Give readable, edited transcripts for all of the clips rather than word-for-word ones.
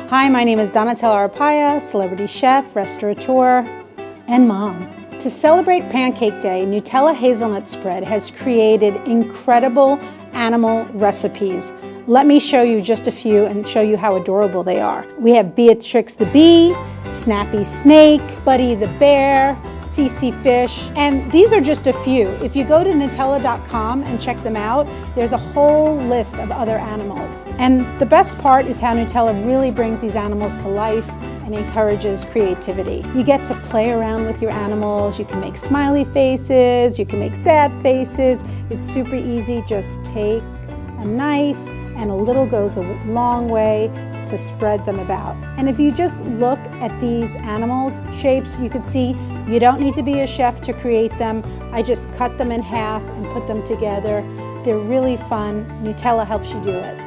Hi, my name is Donatella Arpaia, celebrity chef, restaurateur, and mom. To celebrate Pancake Day, Nutella Hazelnut Spread has created incredible animal recipes. Let me show you just a few and show you how adorable they are. We have Beatrix the Bee, Snappy Snake, Buddy the Bear, Cece Fish, and these are just a few. If you go to Nutella.com and check them out, there's a whole list of other animals. And the best part is how Nutella really brings these animals to life and encourages creativity. You get to play around with your animals, you can make smiley faces, you can make sad faces. It's super easy, just take a knife and a little goes a long way to spread them about. And if you just look at these animals' shapes, you can see you don't need to be a chef to create them. I just cut them in half and put them together. They're really fun. Nutella helps you do it.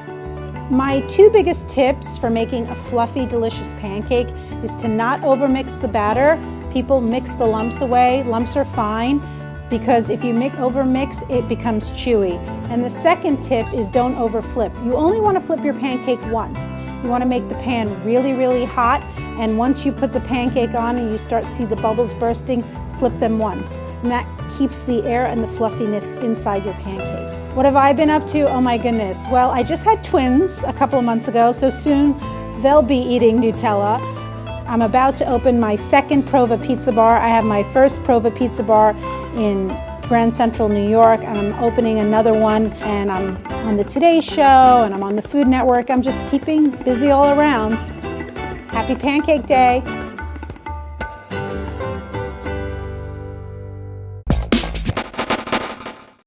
My two biggest tips for making a fluffy, delicious pancake is to not overmix the batter. People mix the lumps away. Lumps are fine, because if you overmix, it becomes chewy. And the second tip is don't overflip. You only want to flip your pancake once. You want to make the pan really, really hot, and once you put the pancake on and you start to see the bubbles bursting, flip them once. And that keeps the air and the fluffiness inside your pancake. What have I been up to? Oh my goodness. Well, I just had twins a couple of months ago, so soon they'll be eating Nutella. I'm about to open my second Prova Pizza Bar. I have my first Prova Pizza Bar in Grand Central, New York, and I'm opening another one, and I'm on the Today Show, and I'm on the Food Network. I'm just keeping busy all around. Happy Pancake Day.